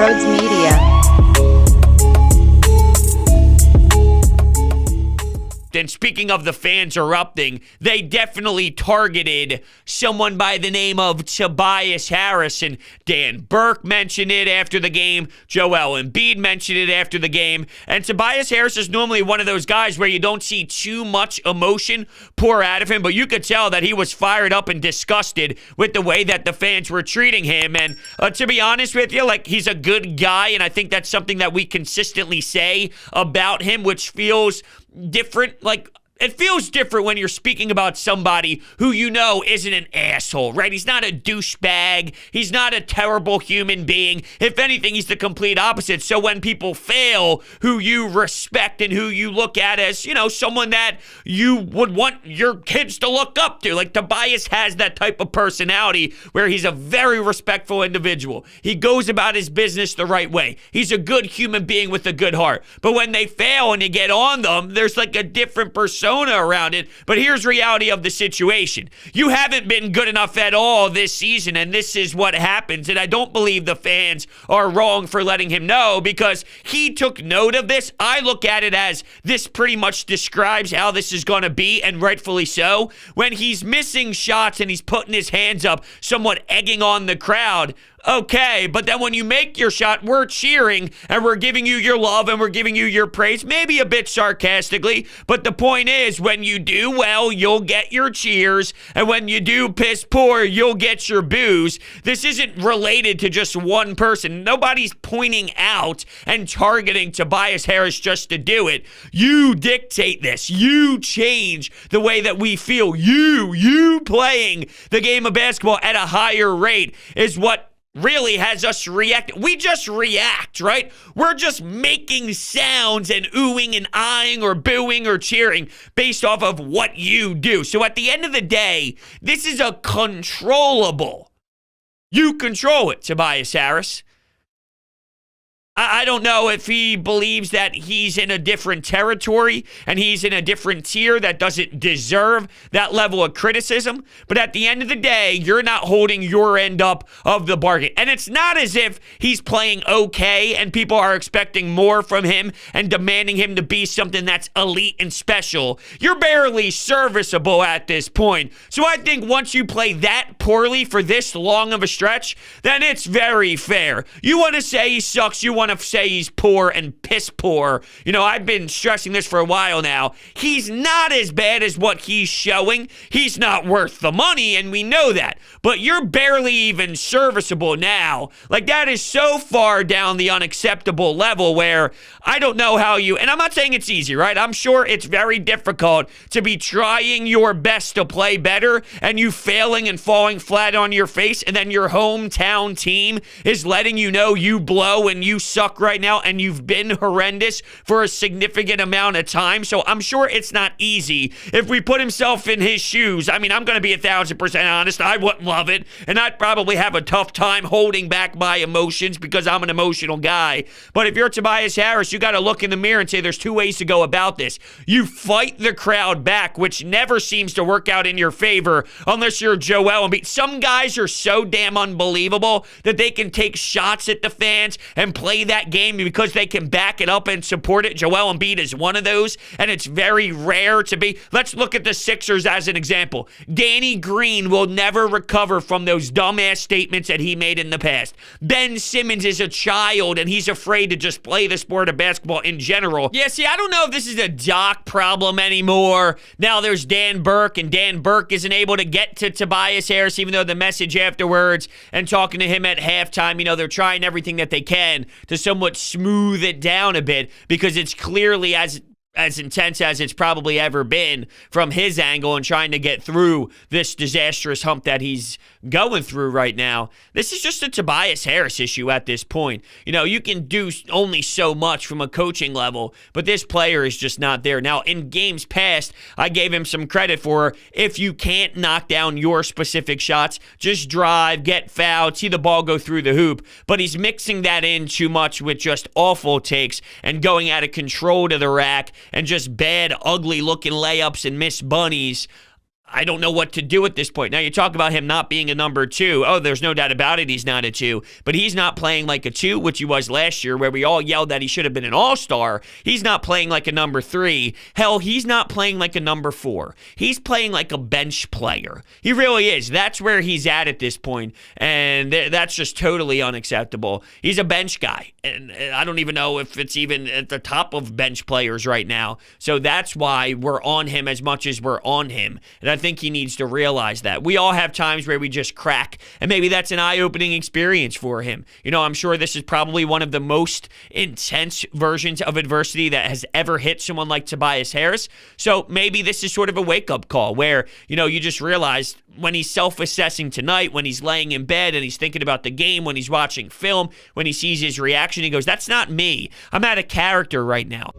Crossroads Media. And speaking of the fans erupting, they definitely targeted someone by the name of Tobias Harris. And Dan Burke mentioned it after the game. Joel Embiid mentioned it after the game. And Tobias Harris is normally one of those guys where you don't see too much emotion pour out of him, but you could tell that he was fired up and disgusted with the way that the fans were treating him. And to be honest with you, like, he's a good guy, and I think that's something that we consistently say about him, which feels different. Like, it feels different when you're speaking about somebody who you know isn't an asshole, right? He's not a douchebag. He's not a terrible human being. If anything, he's the complete opposite. So when people fail who you respect and who you look at as, you know, someone that you would want your kids to look up to, like Tobias has that type of personality where he's a very respectful individual. He goes about his business the right way. He's a good human being with a good heart. But when they fail and you get on them, there's like a different persona around it. But here's reality of the situation. You haven't been good enough at all this season, and this is what happens. And I don't believe the fans are wrong for letting him know, because he took note of this. I look at it as this pretty much describes how this is going to be, and rightfully so. When he's missing shots and he's putting his hands up, somewhat egging on the crowd, okay, but then when you make your shot, we're cheering and we're giving you your love and we're giving you your praise, maybe a bit sarcastically, but the point is, when you do well, you'll get your cheers, and when you do piss poor, you'll get your boos. This isn't related to just one person. Nobody's pointing out and targeting Tobias Harris just to do it. You dictate this. You change the way that we feel. You playing the game of basketball at a higher rate is what really has us react. We just react, right? We're just making sounds and oohing and eyeing or booing or cheering based off of what you do. So at the end of the day, this is a controllable. You control it, Tobias Harris. I don't know if he believes that he's in a different territory and he's in a different tier that doesn't deserve that level of criticism. But at the end of the day, you're not holding your end up of the bargain. And it's not as if he's playing okay and people are expecting more from him and demanding him to be something that's elite and special. You're barely serviceable at this point. So I think once you play that poorly for this long of a stretch, then it's very fair. You want to say he sucks, you want to say he's poor and piss poor. You know, I've been stressing this for a while now. He's not as bad as what he's showing. He's not worth the money, and we know that. But you're barely even serviceable now. Like, that is so far down the unacceptable level where I don't know how you, and I'm not saying it's easy, right? I'm sure it's very difficult to be trying your best to play better and you failing and falling flat on your face, and then your hometown team is letting you know you blow and you suck right now and you've been horrendous for a significant amount of time. So I'm sure it's not easy. If we put himself in his shoes, I mean, I'm going to be 1,000% honest, I wouldn't love it, and I'd probably have a tough time holding back my emotions because I'm an emotional guy. But if you're Tobias Harris, you got to look in the mirror and say there's two ways to go about this. You fight the crowd back, which never seems to work out in your favor unless you're Joel Embiid. Some guys are so damn unbelievable that they can take shots at the fans and play that game because they can back it up and support it. Joel Embiid is one of those, and it's very rare to be. Let's look at the Sixers as an example. Danny Green will never recover from those dumbass statements that he made in the past. Ben Simmons is a child, and he's afraid to just play the sport of basketball in general. Yeah, see, I don't know if this is a Doc problem anymore. Now there's Dan Burke, and Dan Burke isn't able to get to Tobias Harris, even though the message afterwards and talking to him at halftime, you know, they're trying everything that they can to somewhat smooth it down a bit, because it's clearly as intense as it's probably ever been from his angle and trying to get through this disastrous hump that he's going through right now. This is just a Tobias Harris issue at this point. You know, you can do only so much from a coaching level, but this player is just not there. Now, in games past, I gave him some credit for, if you can't knock down your specific shots, just drive, get fouled, see the ball go through the hoop. But he's mixing that in too much with just awful takes and going out of control to the rack and just bad, ugly-looking layups and missed bunnies. I don't know what to do at this point. Now, you talk about him not being a number 2. Oh, there's no doubt about it, he's not a 2. But he's not playing like a 2, which he was last year, where we all yelled that he should have been an all-star. He's not playing like a number 3. Hell, he's not playing like a number 4. He's playing like a bench player. He really is. That's where he's at this point, and that's just totally unacceptable. He's a bench guy, and I don't even know if it's even at the top of bench players right now. So that's why we're on him as much as we're on him, and I think he needs to realize that. We all have times where we just crack, and maybe that's an eye-opening experience for him. You know, I'm sure this is probably one of the most intense versions of adversity that has ever hit someone like Tobias Harris. So maybe this is sort of a wake-up call where, you know, you just realize when he's self-assessing tonight, when he's laying in bed and he's thinking about the game, when he's watching film, when he sees his reaction, he goes, that's not me. I'm out of character right now.